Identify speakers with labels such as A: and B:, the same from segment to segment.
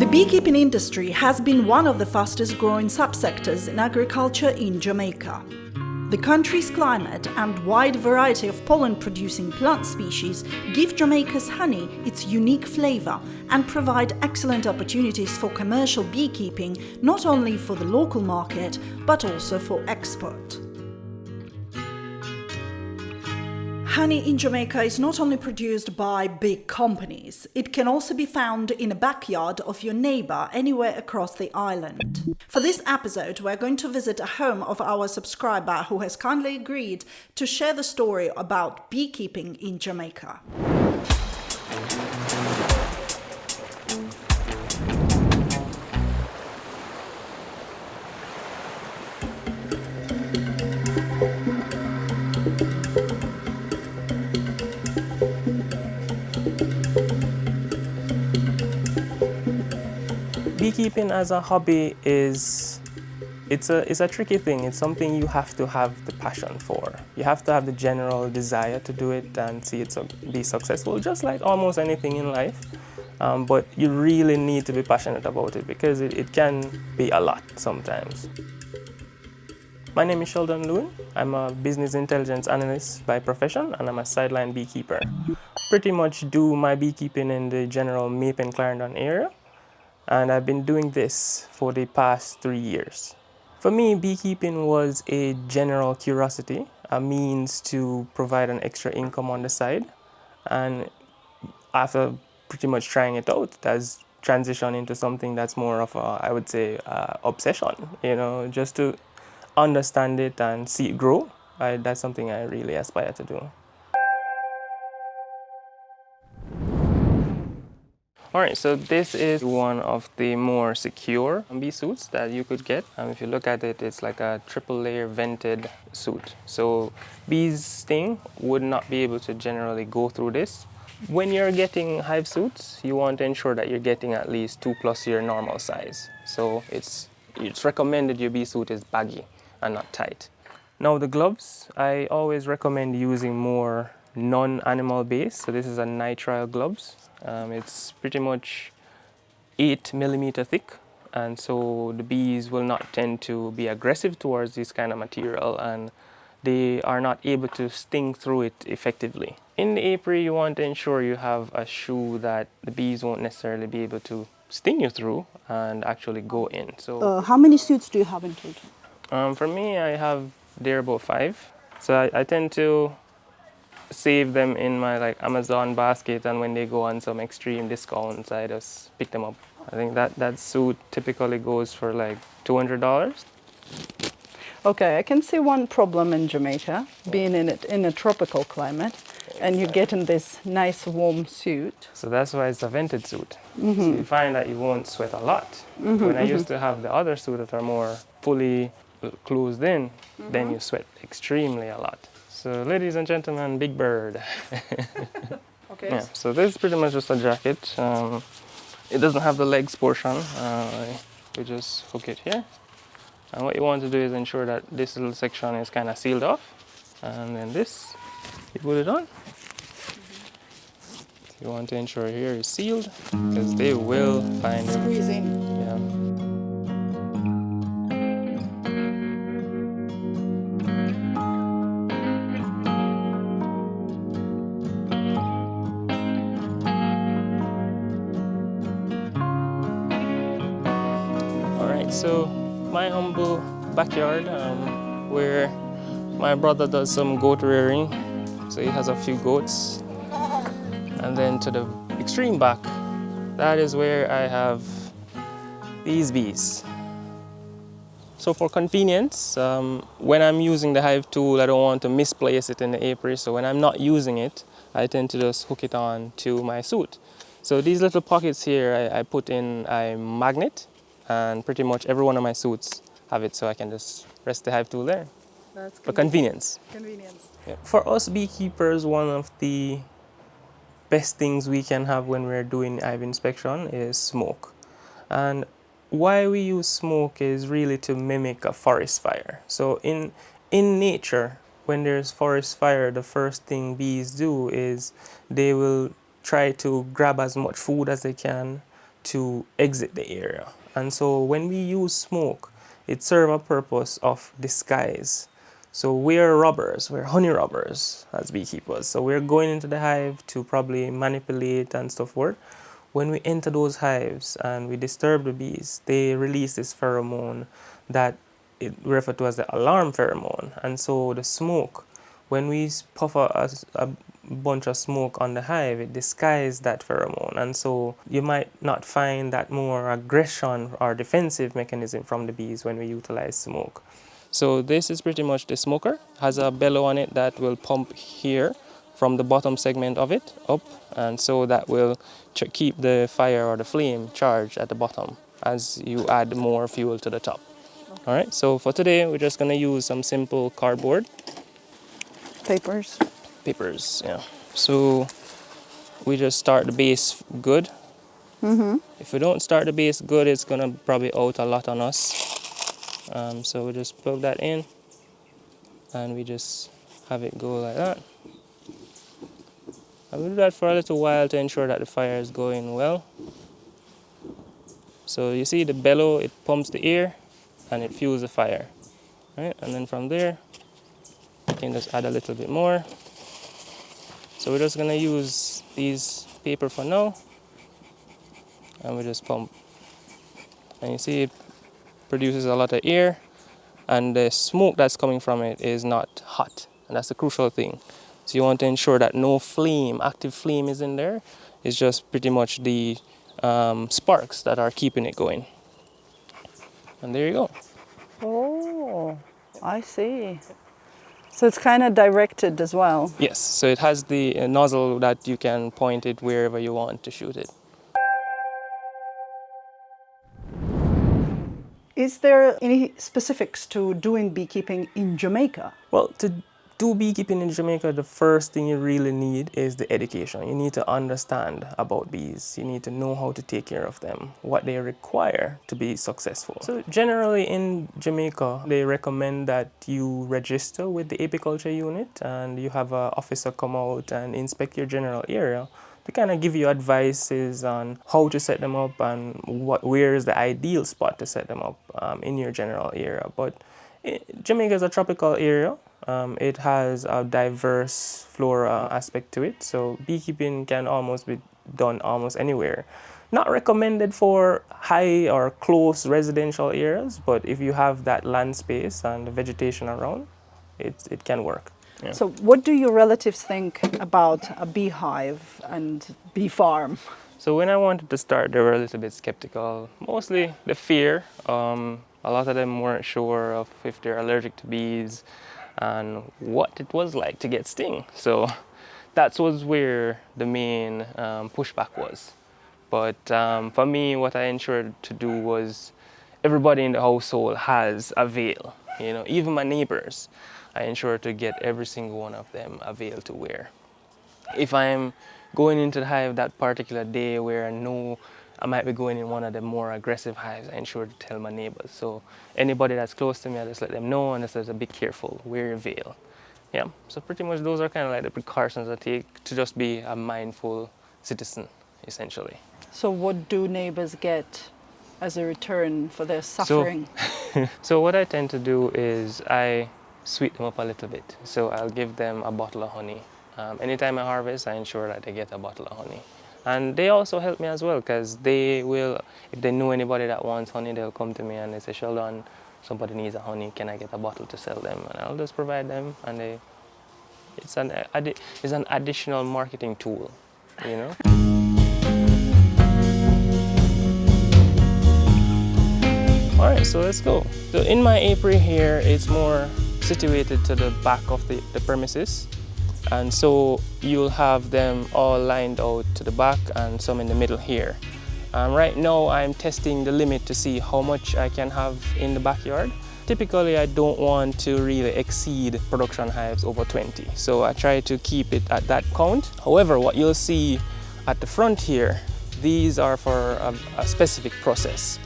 A: The beekeeping industry has been one of the fastest growing subsectors in agriculture in Jamaica. The country's climate and wide variety of pollen-producing plant species give Jamaica's honey its unique flavour and provide excellent opportunities for commercial beekeeping, not only for the local market, but also for export. Honey in Jamaica is not only produced by big companies, it can also be found in a backyard of your neighbour anywhere across the island. For this episode, we're going to visit a home of our subscriber who has kindly agreed to share the story about beekeeping in Jamaica.
B: Beekeeping as a hobby it's a tricky thing. It's something you have to have the passion for. You have to have the general desire to do it and see it be successful, just like almost anything in life. But you really need to be passionate about it because it can be a lot sometimes. My name is SHELDON LEWIN. I'm a business intelligence analyst by profession and I'm a sideline beekeeper. Pretty much do my beekeeping in the general Mape and Clarendon area. And I've been doing this for the past 3 years. For me, beekeeping was a general curiosity, a means to provide an extra income on the side. And after pretty much trying it out, it has transitioned into something that's more of a, I would say, obsession, just to understand it and see it grow. That's something I really aspire to do. Alright, so this is one of the more secure bee suits that you could get. If you look at it, it's like a triple layer vented suit. So bees' sting would not be able to generally go through this. When you're getting hive suits, you want to ensure that you're getting at least 2+ your normal size. So it's recommended your bee suit is baggy and not tight. Now the gloves, I always recommend using more non-animal based. So this is a nitrile gloves. It's pretty much 8mm thick, and so the bees will not tend to be aggressive towards this kind of material and they are not able to sting through it effectively. In the apiary, you want to ensure you have a shoe that the bees won't necessarily be able to sting you through and actually go in. So
C: how many suits do you have in total?
B: For me, I have there about 5. So I tend to save them in my Amazon basket, and when they go on some extreme discounts, I just pick them up. I think that suit typically goes for like $200.
C: Okay, I can see one problem in Jamaica, being in a tropical climate, and you get in this nice warm suit.
B: So that's why it's a vented suit. So you find that you won't sweat a lot. When I used to have the other suit that are more fully closed in, then you sweat extremely a lot. So ladies and gentlemen, Big Bird.
C: Okay.
B: Yeah, so this is pretty much just a jacket. It doesn't have the legs portion. We just hook it here. And what you want to do is ensure that this little section is kind of sealed off. And then this, you put it on. You want to ensure here is sealed because they will find it.
C: Squeeze in.
B: Yeah. So my humble backyard where my brother does some goat rearing. So he has a few goats. And then to the extreme back, that is where I have these bees. So for convenience, when I'm using the hive tool, I don't want to misplace it in the apiary. So when I'm not using it, I tend to just hook it on to my suit. So these little pockets here, I put in a magnet. And pretty much every one of my suits have it, so I can just rest the hive tool there.
C: That's
B: for convenience.
C: Convenience.
B: Yeah. For us beekeepers, one of the best things we can have when we're doing hive inspection is smoke. And why we use smoke is really to mimic a forest fire. So in nature, when there's forest fire, the first thing bees do is they will try to grab as much food as they can to exit the area. And so when we use smoke, it serves a purpose of disguise. So we're robbers, we're honey robbers as beekeepers. So we're going into the hive to probably manipulate and so forth. When we enter those hives and we disturb the bees, they release this pheromone that it referred to as the alarm pheromone. And so the smoke, when we puff a bunch of smoke on the hive, it disguises that pheromone. And so you might not find that more aggression or defensive mechanism from the bees when we utilize smoke. So this is pretty much the smoker. Has a bellow on it that will pump here from the bottom segment of it up, and so that will keep the fire or the flame charged at the bottom as you add more fuel to the top. Okay. All right, so for today we're just going to use some simple cardboard.
C: Papers,
B: yeah. So we just start the base good. If we don't start the base good, it's going to probably out a lot on us. So we just plug that in and we just have it go like that. And we'll do that for a little while to ensure that the fire is going well. So you see the bellow, it pumps the air and it fuels the fire. Right? And then from there, you can just add a little bit more. So we're just going to use these paper for now. And we just pump. And you see it produces a lot of air, and the smoke that's coming from it is not hot, and that's the crucial thing. So you want to ensure that no flame, active flame is in there. It's just pretty much the sparks that are keeping it going. And there you go.
C: Oh, I see. So it's kind of directed as well.
B: Yes, so it has the nozzle that you can point it wherever you want to shoot it.
C: Is there any specifics to doing beekeeping in Jamaica?
B: Well, to do beekeeping in Jamaica, the first thing you really need is the education. You need to understand about bees. You need to know how to take care of them, what they require to be successful. So generally in Jamaica, they recommend that you register with the Apiculture unit and you have an officer come out and inspect your general area to kind of give you advices on how to set them up and where is the ideal spot to set them up in your general area. But Jamaica is a tropical area. It has a diverse flora aspect to it, so beekeeping can almost be done almost anywhere. Not recommended for high or close residential areas, but if you have that land space and the vegetation around, it can work. Yeah.
C: So what do your relatives think about a beehive and bee farm?
B: So when I wanted to start, they were a little bit skeptical. Mostly the fear. A lot of them weren't sure of if they're allergic to bees and what it was like to get sting. So that was where the main pushback was. But for me, what I ensured to do was everybody in the household has a veil. You know, even my neighbors, I ensure to get every single one of them a veil to wear. If I'm going into the hive that particular day where I know I might be going in one of the more aggressive hives, I ensure to tell my neighbors. So anybody that's close to me, I just let them know and I say, be careful, wear your veil. Yeah, so pretty much those are kind of like the precautions I take to just be a mindful citizen, essentially.
C: So what do neighbors get as a return for their suffering?
B: So what I tend to do is I sweeten them up a little bit. So I'll give them a bottle of honey. Anytime I harvest, I ensure that they get a bottle of honey. And they also help me as well, because they will, if they know anybody that wants honey, they'll come to me and they say, Sheldon, somebody needs a honey, can I get a bottle to sell them? And I'll just provide them, and it's an additional marketing tool, you know? All right, so let's go. So in my apiary here, it's more situated to the back of the premises. And so you'll have them all lined out to the back and some in the middle here. Right now I'm testing the limit to see how much I can have in the backyard. Typically I don't want to really exceed production hives over 20. So I try to keep it at that count. However, what you'll see at the front here, these are for a specific process.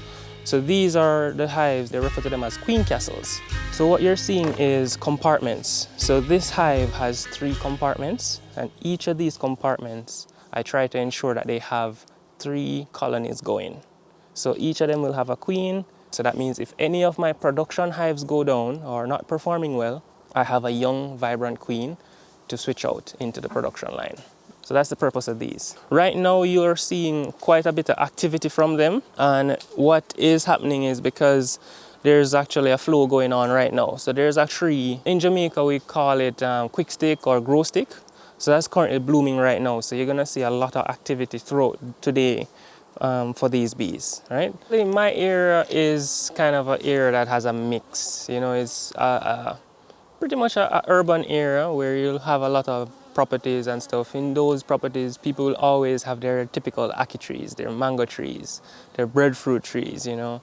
B: So these are the hives, they refer to them as queen castles. So what you're seeing is compartments. So this hive has 3 compartments, and each of these compartments, I try to ensure that they have 3 colonies going. So each of them will have a queen. So that means if any of my production hives go down or not performing well, I have a young, vibrant queen to switch out into the production line. So that's the purpose of these. Right now you're seeing quite a bit of activity from them, and what is happening is because there's actually a flow going on right now. So there's a tree, in Jamaica we call it quick stick or grow stick. So that's currently blooming right now. So you're gonna see a lot of activity throughout today for these bees, right? My area is kind of an area that has a mix. You know, it's pretty much a urban area where you'll have a lot of properties and stuff. In those properties, people will always have their typical ackee trees, their mango trees, their breadfruit trees, you know.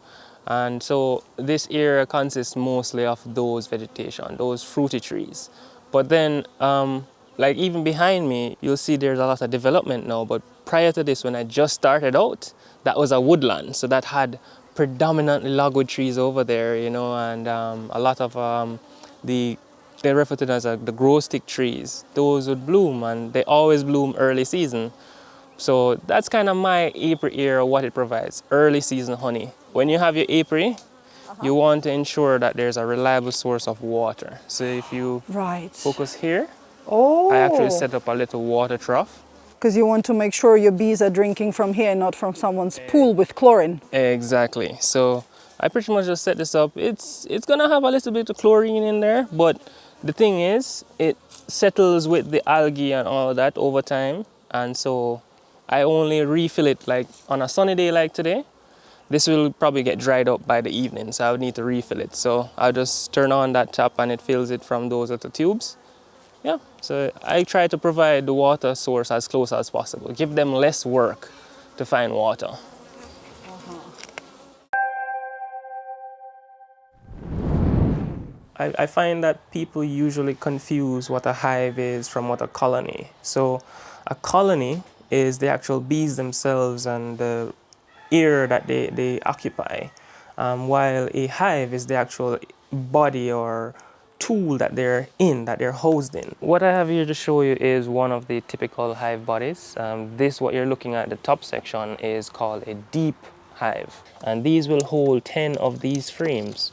B: And so this area consists mostly of those vegetation, those fruity trees. But then, like even behind me, you'll see there's a lot of development now. But prior to this, when I just started out, that was a woodland. So that had predominantly logwood trees over there, you know, and a lot of they refer to them as the grow stick trees. Those would bloom, and they always bloom early season. So that's kind of my apiary area, what it provides, early season honey. When you have your apiary, you want to ensure that there's a reliable source of water. So if you focus here, I actually set up a little water trough.
C: Because you want to make sure your bees are drinking from here, not from someone's pool with chlorine.
B: Exactly. So I pretty much just set this up. It's gonna have a little bit of chlorine in there, but the thing is, it settles with the algae and all of that over time. And so I only refill it like on a sunny day like today. This will probably get dried up by the evening, so I would need to refill it. So I'll just turn on that tap and it fills it from those little tubes. Yeah, so I try to provide the water source as close as possible. Give them less work to find water. I find that people usually confuse what a hive is from what a colony. So a colony is the actual bees themselves and the area that they occupy, while a hive is the actual body or tool that they're in, that they're housed in. What I have here to show you is one of the typical hive bodies. This, what you're looking at, the top section, is called a deep hive. And these will hold 10 of these frames.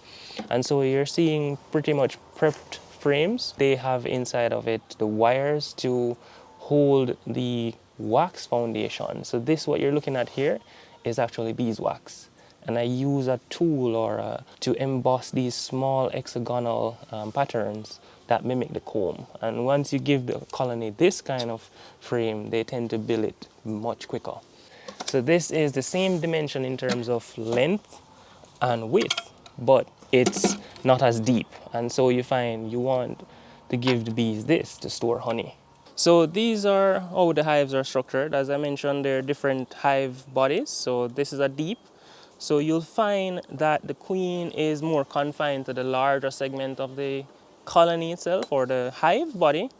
B: And so you're seeing pretty much prepped frames. They have inside of it the wires to hold the wax foundation. So this, what you're looking at here, is actually beeswax. And I use a tool to emboss these small hexagonal patterns that mimic the comb. And once you give the colony this kind of frame, they tend to build it much quicker. So this is the same dimension in terms of length and width, but it's not as deep. And so you find you want to give the bees this to store honey. So these are how the hives are structured. As I mentioned, there are different hive bodies. So this is a deep. So you'll find that the queen is more confined to the larger segment of the colony itself or the hive body.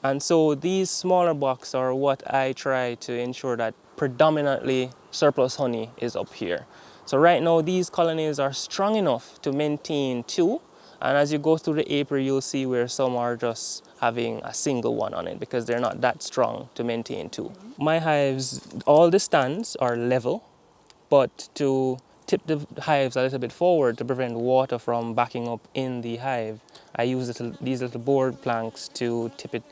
B: And so these smaller boxes are what I try to ensure that predominantly surplus honey is up here. So right now these colonies are strong enough to maintain 2. And as you go through the apiary, you'll see where some are just having a single one on it because they're not that strong to maintain 2. My hives, all the stands are level, but to tip the hives a little bit forward to prevent water from backing up in the hive, I use these little board planks to tip it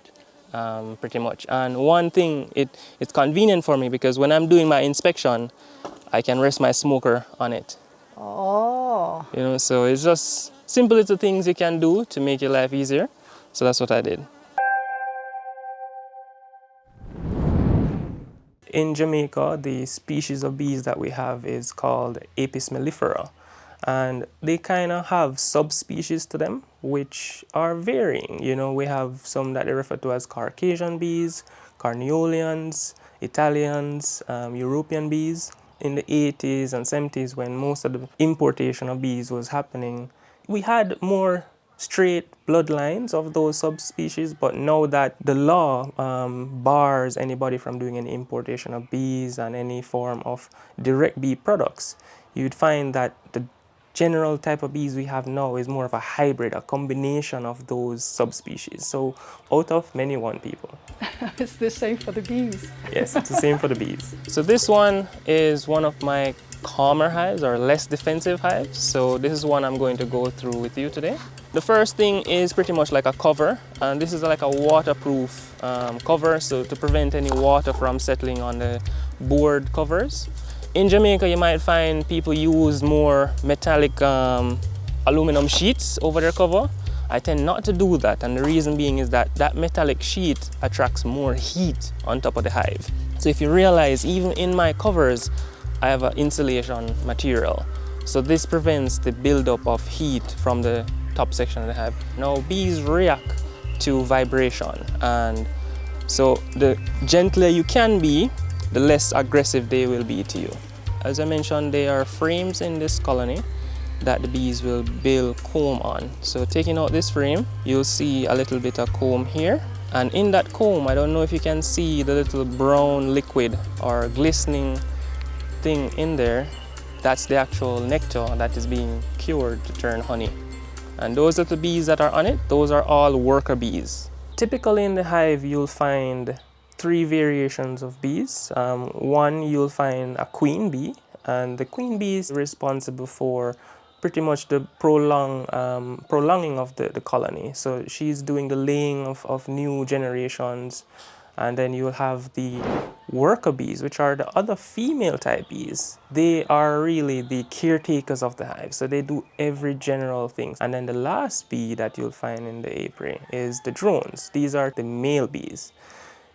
B: pretty much. And one thing, it's convenient for me because when I'm doing my inspection, I can rest my smoker on it.
C: Oh.
B: You know, so it's just simple little things you can do to make your life easier. So that's what I did. In Jamaica, the species of bees that we have is called Apis mellifera. And they kind of have subspecies to them, which are varying. You know, we have some that they refer to as Caucasian bees, Carniolians, Italians, European bees. In the 80s and 70s, when most of the importation of bees was happening, we had more straight bloodlines of those subspecies, but now that the law bars anybody from doing any importation of bees and any form of direct bee products, you'd find that the general type of bees we have now is more of a hybrid, a combination of those subspecies. So out of many one people.
C: It's the same for the bees.
B: Yes, it's the same for the bees. So this one is one of my calmer hives or less defensive hives. So this is one I'm going to go through with you today. The first thing is pretty much like a cover, and this is like a waterproof cover, so to prevent any water from settling on the board covers. In Jamaica, you might find people use more metallic aluminum sheets over their cover. I tend not to do that, and the reason being is that that metallic sheet attracts more heat on top of the hive. So if you realize, even in my covers, I have an insulation material. So this prevents the buildup of heat from the top section of the hive. Now, bees react to vibration, and so the gentler you can be, the less aggressive they will be to you. As I mentioned, there are frames in this colony that the bees will build comb on. So taking out this frame, you'll see a little bit of comb here. And in that comb, I don't know if you can see the little brown liquid or glistening thing in there. That's the actual nectar that is being cured to turn honey. And those little bees that are on it, those are all worker bees. Typically in the hive, you'll find 3 variations of bees. One, you'll find a queen bee, and the queen bee is responsible for pretty much the prolonging of the colony. So she's doing the laying of new generations. And then you'll have the worker bees, which are the other female type bees. They are really the caretakers of the hive. So they do every general thing. And then the last bee that you'll find in the apiary is the drones. These are the male bees.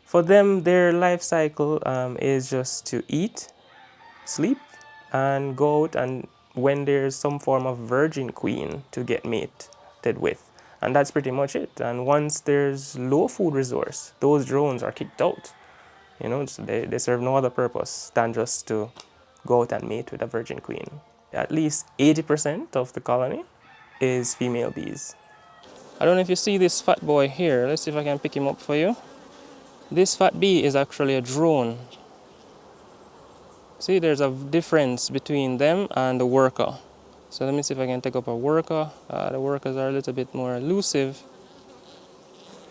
B: For them, their life cycle is just to eat, sleep, and go out, and when there's some form of virgin queen to get mated with. And that's pretty much it. And once there's low food resource, those drones are kicked out. You know, so they serve no other purpose than just to go out and mate with a virgin queen. At least 80% of the colony is female bees. I don't know if you see this fat boy here. Let's see if I can pick him up for you. This fat bee is actually a drone. See, there's a difference between them and the worker. So let me see if I can take up a worker. The workers are a little bit more elusive.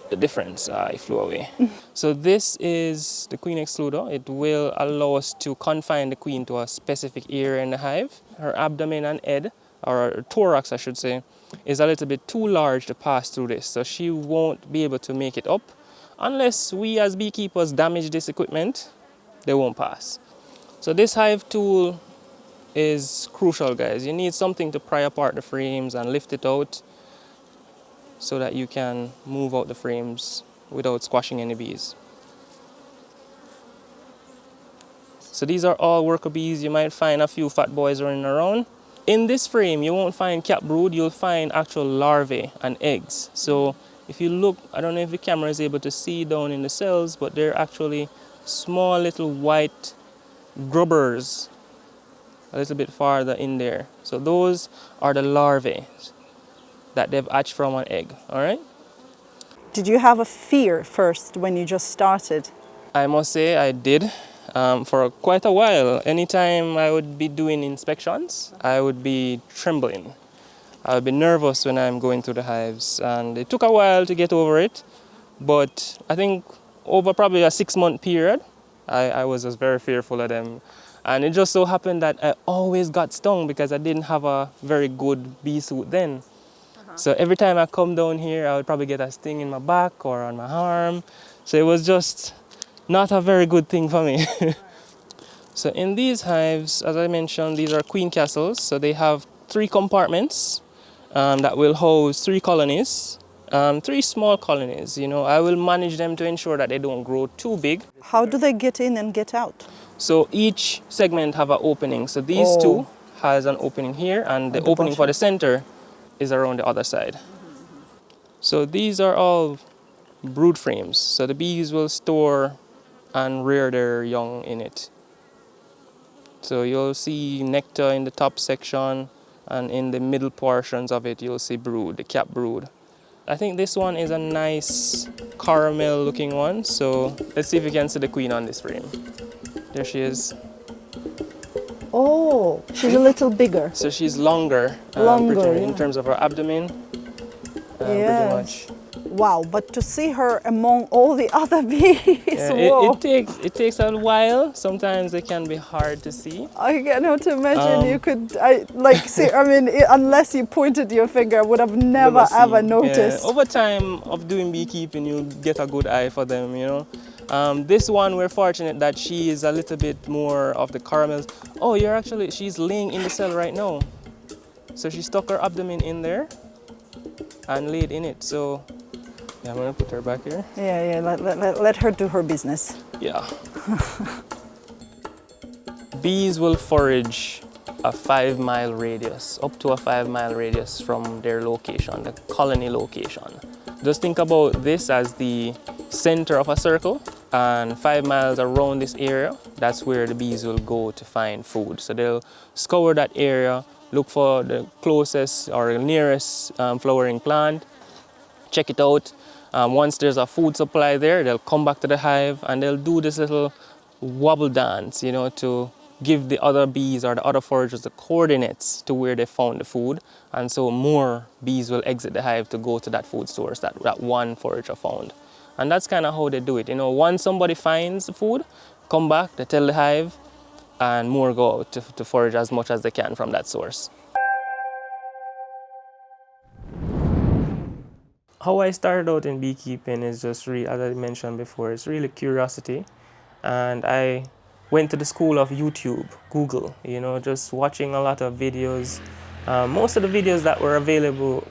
B: The difference, it flew away. So this is the queen excluder. It will allow us to confine the queen to a specific area in the hive. Her abdomen and head, or her thorax I should say, is a little bit too large to pass through this. So she won't be able to make it up. Unless we as beekeepers damage this equipment, they won't pass. So this hive tool is crucial, guys. You need something to pry apart the frames and lift it out so that you can move out the frames without squashing any bees. So these are all worker bees. You might find a few fat boys running around. In this frame, you won't find cap brood, you'll find actual larvae and eggs. So if you look, I don't know if the camera is able to see down in the cells, but they're actually small little white grubbers a little bit farther in there. So those are the larvae that they've hatched from an egg, all right?
C: Did you have a fear first when you just started?
B: I must say I did. For quite a while, anytime I would be doing inspections, I would be trembling. I would be nervous when I'm going through the hives, and it took a while to get over it, but I think over probably a 6-month period, I was just very fearful of them. And it just so happened that I always got stung because I didn't have a very good bee suit then. So every time I come down here, I would probably get a sting in my back or on my arm. So it was just not a very good thing for me. So in these hives, as I mentioned, these are queen castles. So they have 3 compartments that will house 3 colonies. 3 small colonies, you know. I will manage them to ensure that they don't grow too big.
C: How do they get in and get out?
B: So each segment have an opening. So these 2 has an opening here, and the opening for the center is around the other side. So these are all brood frames. So the bees will store and rear their young in it. So you'll see nectar in the top section, and in the middle portions of it you'll see brood, the cap brood. I think this one is a nice caramel looking one. So let's see if you can see the queen on this frame. There she is.
C: Oh, she's a little bigger.
B: So she's longer,
C: Longer,
B: in
C: yeah.
B: terms of her abdomen, pretty
C: Yes.
B: much.
C: Wow, but to see her among all the other bees,
B: Yeah,
C: whoa.
B: it takes a while. Sometimes it can be hard to see.
C: I cannot imagine you could, see, I mean, unless you pointed your finger, I would have never ever
B: seen.
C: noticed.
B: Yeah. Over time of doing beekeeping, you'll get a good eye for them, you know. This one, we're fortunate that she is a little bit more of the caramels. Oh, she's laying in the cell right now. So she stuck her abdomen in there and laid in it. So yeah, I'm gonna put her back here.
C: Yeah, let her do her business.
B: Yeah. Bees will forage a 5-mile radius, up to a 5-mile radius from their location, the colony location. Just think about this as the center of a circle, and 5 miles around this area, that's where the bees will go to find food. So they'll scour that area, look for the closest or nearest flowering plant, check it out. Once there's a food supply there, they'll come back to the hive and they'll do this little wobble dance, you know, to give the other bees or the other foragers the coordinates to where they found the food. And so more bees will exit the hive to go to that food source that one forager found. And that's kind of how they do it. You know, once somebody finds the food, come back, they tell the hive, and more go out to forage as much as they can from that source. How I started out in beekeeping is just really, as I mentioned before, it's really curiosity. And I went to the school of YouTube, Google, you know, just watching a lot of videos. Most of the videos that were available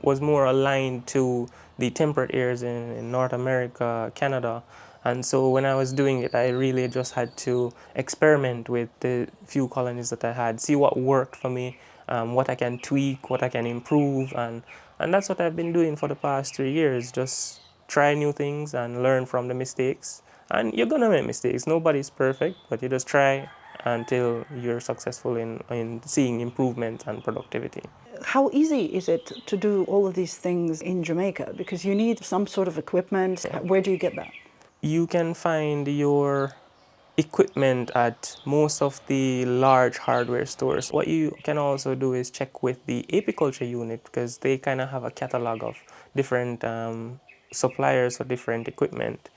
B: was more aligned to the temperate areas in North America, Canada. And so when I was doing it, I really just had to experiment with the few colonies that I had, see what worked for me, what I can tweak, what I can improve. And that's what I've been doing for the past 3 years, just try new things and learn from the mistakes. And you're gonna make mistakes, nobody's perfect, but you just try until you're successful in seeing improvement and productivity.
C: How easy is it to do all of these things in Jamaica? Because you need some sort of equipment. Where do you get that?
B: You can find your equipment at most of the large hardware stores. What you can also do is check with the apiculture unit, because they kind of have a catalog of different suppliers for different equipment.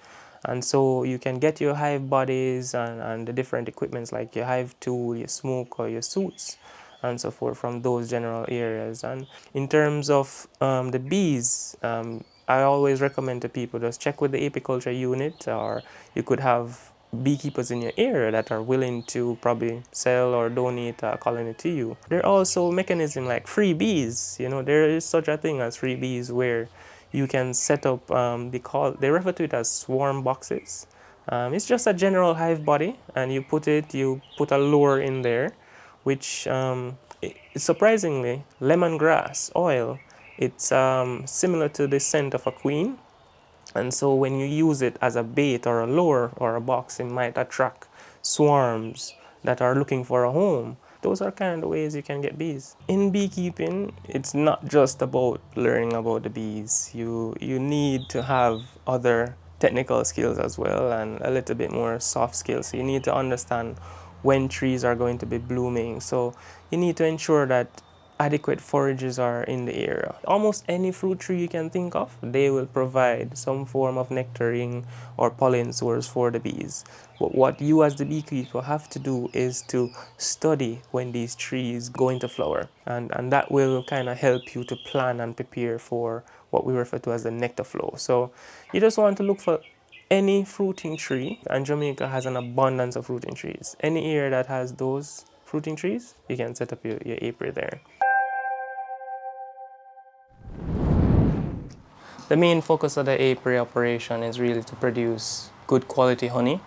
B: And so you can get your hive bodies and the different equipments like your hive tool, your smoke, or your suits, and so forth from those general areas. And in terms of the bees, I always recommend to people just check with the apiculture unit, or you could have beekeepers in your area that are willing to probably sell or donate a colony to you. There are also mechanisms like free bees. You know, there is such a thing as free bees where you can set up, they refer to it as swarm boxes. It's just a general hive body, and you put a lure in there, which surprisingly, lemongrass oil, it's similar to the scent of a queen. And so when you use it as a bait or a lure or a box, it might attract swarms that are looking for a home. Those are kind of the ways you can get bees. In beekeeping, it's not just about learning about the bees. You need to have other technical skills as well, and a little bit more soft skills. So you need to understand when trees are going to be blooming. So you need to ensure that adequate forages are in the area. Almost any fruit tree you can think of, they will provide some form of nectaring or pollen source for the bees. But what you as the beekeeper have to do is to study when these trees go into flower. And that will kind of help you to plan and prepare for what we refer to as the nectar flow. So you just want to look for any fruiting tree, and Jamaica has an abundance of fruiting trees. Any area that has those fruiting trees, you can set up your apiary there. The main focus of the apiary operation is really to produce good quality honey.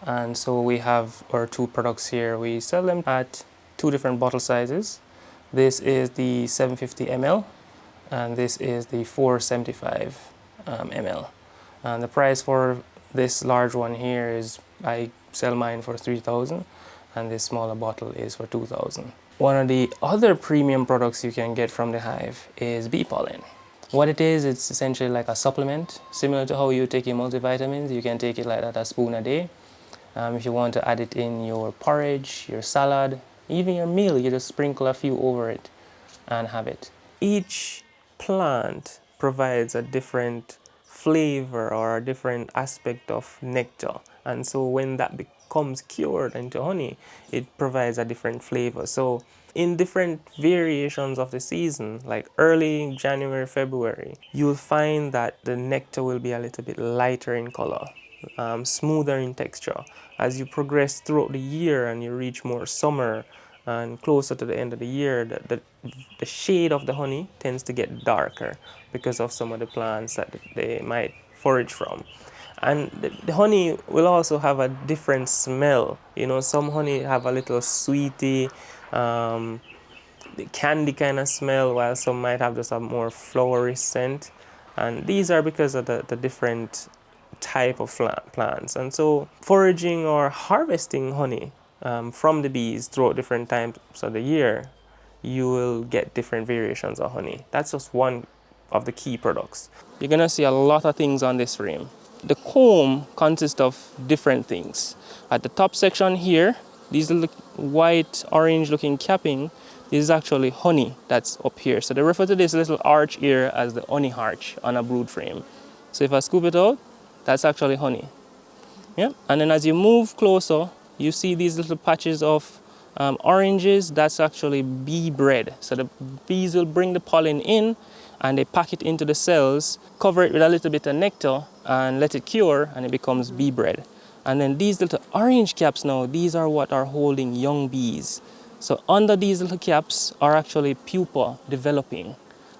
B: And so we have our 2 products here. We sell them at 2 different bottle sizes. This is the 750 ml and this is the 475 ml. And the price for this large one here is, I sell mine for 3,000 and this smaller bottle is for 2,000. One of the other premium products you can get from the hive is bee pollen. What it is, it's essentially like a supplement, similar to how you take your multivitamins. You can take it like that, a spoon a day. If you want to add it in your porridge, your salad, even your meal, you just sprinkle a few over it and have it. Each plant provides a different flavor or a different aspect of nectar. And so when that becomes cured into honey, it provides a different flavor. So in different variations of the season, like early January, February, you'll find that the nectar will be a little bit lighter in color, smoother in texture. As you progress throughout the year and you reach more summer and closer to the end of the year, the shade of the honey tends to get darker because of some of the plants that they might forage from. And the honey will also have a different smell. You know, some honey have a little sweety, the candy kind of smell, while some might have just a more flowery scent. And these are because of the different type of plants. And so foraging or harvesting honey from the bees throughout different times of the year, you will get different variations of honey. That's just one of the key products. You're gonna see a lot of things on this frame. The comb consists of different things. At the top section here, these little white, orange looking capping, this is actually honey that's up here. So they refer to this little arch here as the honey arch on a brood frame. So if I scoop it out, that's actually honey. Yeah? And then as you move closer, you see these little patches of oranges. That's actually bee bread. So the bees will bring the pollen in and they pack it into the cells, cover it with a little bit of nectar and let it cure, and it becomes bee bread. And then these little orange caps now, these are what are holding young bees. So under these little caps are actually pupa developing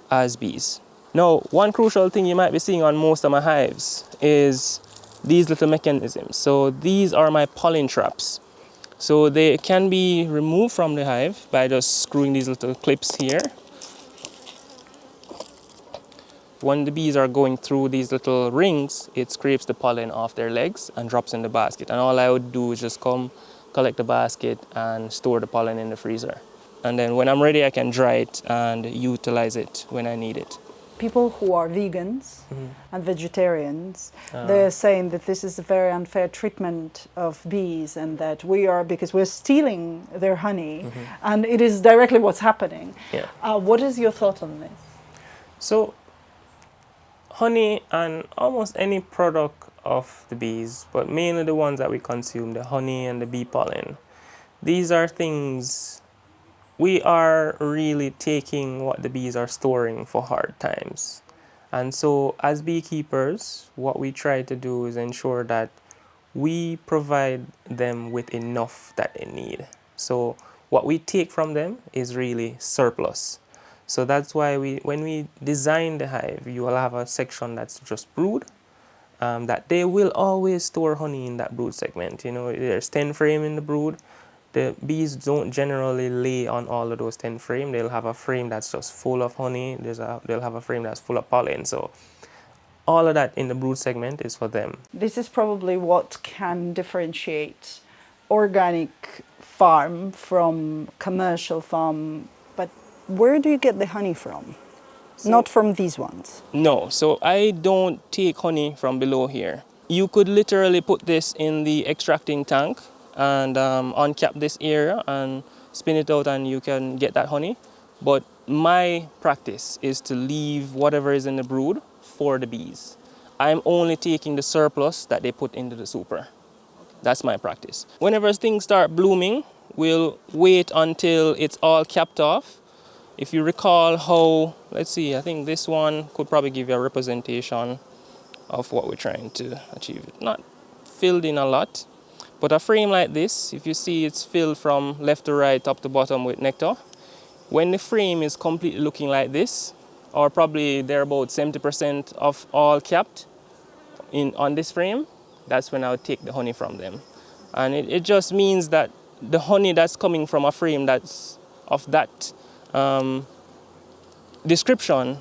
B: as bees. Now, one crucial thing you might be seeing on most of my hives is these little mechanisms. So these are my pollen traps. So they can be removed from the hive by just screwing these little clips here. When the bees are going through these little rings, it scrapes the pollen off their legs and drops in the basket. And all I would do is just come, collect the basket and store the pollen in the freezer. And then when I'm ready, I can dry it and utilize it when I need it.
C: People who are vegans and vegetarians, they're saying that this is a very unfair treatment of bees and that we are, because we're stealing their honey, and it is directly what's happening.
B: Yeah.
C: What is your thought on this?
B: So honey and almost any product of the bees, but mainly the ones that we consume, the honey and the bee pollen, these are things we are really taking what the bees are storing for hard times. And so as beekeepers, what we try to do is ensure that we provide them with enough that they need. So what we take from them is really surplus. So that's why when we design the hive, you will have a section that's just brood, that they will always store honey in that brood segment. You know, there's 10 frame in the brood. The bees don't generally lay on all of those 10 frame. They'll have a frame that's just full of honey. They'll have a frame that's full of pollen. So all of that in the brood segment is for them.
C: This is probably what can differentiate organic farm from commercial farm. But where do you get the honey from? Not from these ones.
B: No, so I don't take honey from below here. You could literally put this in the extracting tank and uncap this area and spin it out and you can get that honey. But my practice is to leave whatever is in the brood for the bees. I'm only taking the surplus that they put into the super. That's my practice. Whenever things start blooming, we'll wait until it's all capped off. If you recall how, let's see, I think this one could probably give you a representation of what we're trying to achieve. Not filled in a lot, but a frame like this, if you see it's filled from left to right, top to bottom with nectar. When the frame is completely looking like this, or probably they're about 70% of all capped on this frame, that's when I would take the honey from them. And it just means that the honey that's coming from a frame that's of that description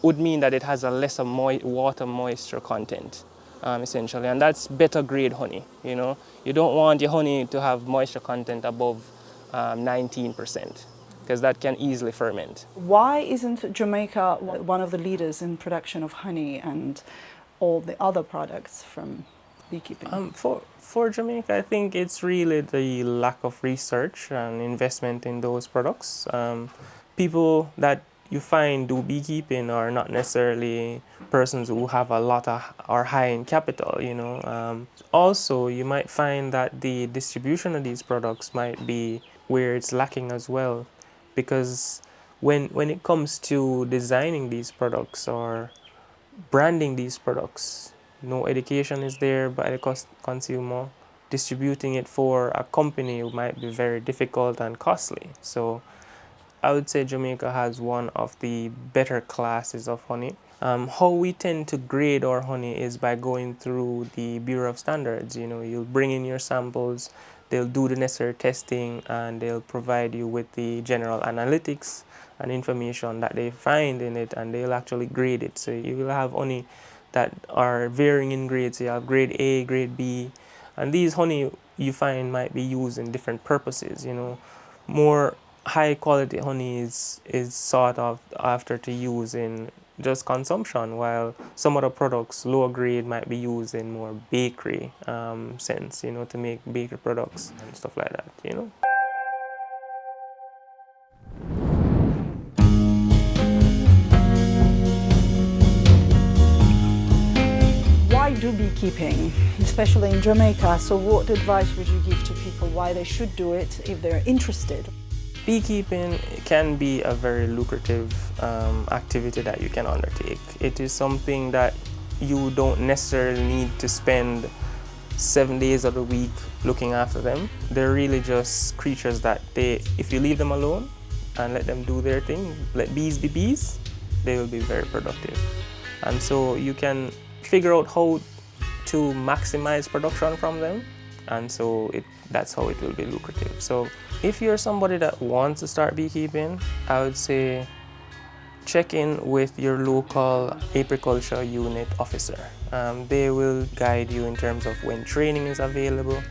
B: would mean that it has a lesser water moisture content, essentially, and that's better grade honey. You know, you don't want your honey to have moisture content above 19%, because that can easily ferment.
C: Why isn't Jamaica one of the leaders in production of honey and all the other products from beekeeping?
B: For Jamaica, I think it's really the lack of research and investment in those products. People that you find do beekeeping are not necessarily persons who have a lot of or high in capital, you know. Also, you might find that the distribution of these products might be where it's lacking as well, because when it comes to designing these products or branding these products, no education is there by the consumer. Distributing it for a company might be very difficult and costly. So I would say Jamaica has one of the better classes of honey. How we tend to grade our honey is by going through the Bureau of Standards. You know, you'll bring in your samples, they'll do the necessary testing, and they'll provide you with the general analytics and information that they find in it, and they'll actually grade it. So you will have honey that are varying in grades. You have grade A, grade B, and these honey you find might be used in different purposes. You know, more high quality honey is sought after to use in just consumption, while some other products, lower grade, might be used in more bakery sense, you know, to make bakery products and stuff like that, you know.
C: Why do beekeeping, especially in Jamaica? So what advice would you give to people why they should do it if they're interested?
B: Beekeeping can be a very lucrative activity that you can undertake. It is something that you don't necessarily need to spend 7 days of the week looking after them. They're really just creatures that if you leave them alone and let them do their thing, let bees be bees, they will be very productive. And so you can figure out how to maximize production from them, and so that's how it will be lucrative. So if you're somebody that wants to start beekeeping, I would say check in with your local apiculture unit officer. They will guide you in terms of when training is available,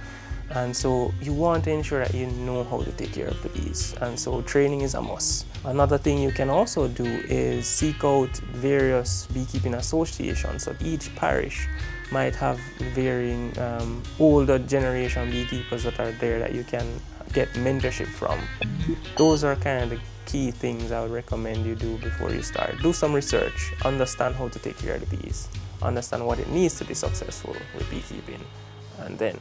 B: and so you want to ensure that you know how to take care of the bees, and so training is a must. Another thing you can also do is seek out various beekeeping associations. So each parish might have varying older generation beekeepers that are there that you can get mentorship from. Those are kind of the key things I would recommend you do before you start. Do some research, understand how to take care of the bees, understand what it needs to be successful with beekeeping, and then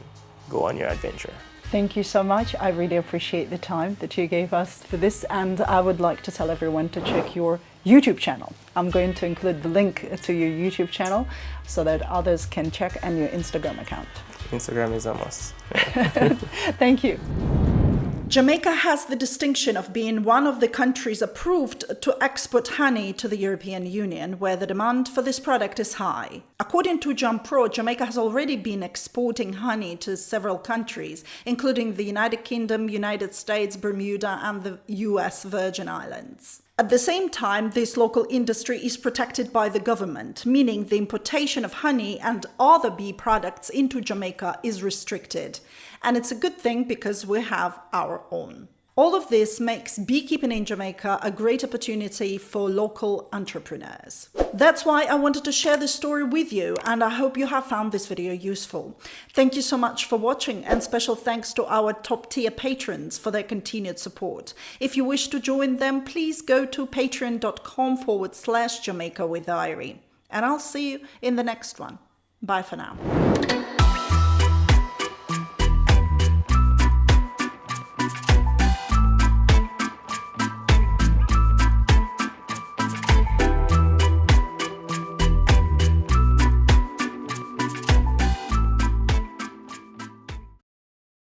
B: go on your adventure.
C: Thank you so much. I really appreciate the time that you gave us for this, and I would like to tell everyone to check your YouTube channel. I'm going to include the link to your YouTube channel so that others can check, and your Instagram account.
B: Instagram is a must.
C: Thank you.
A: Jamaica has the distinction of being one of the countries approved to export honey to the European Union, where the demand for this product is high. According to JAMPRO, Jamaica has already been exporting honey to several countries, including the United Kingdom, United States, Bermuda, and the US Virgin Islands. At the same time, this local industry is protected by the government, meaning the importation of honey and other bee products into Jamaica is restricted. And it's a good thing because we have our own. All of this makes beekeeping in Jamaica a great opportunity for local entrepreneurs. That's why I wanted to share this story with you, and I hope you have found this video useful. Thank you so much for watching, and special thanks to our top tier patrons for their continued support. If you wish to join them, please go to patreon.com/Jamaica with Diary. And I'll see you in the next one. Bye for now.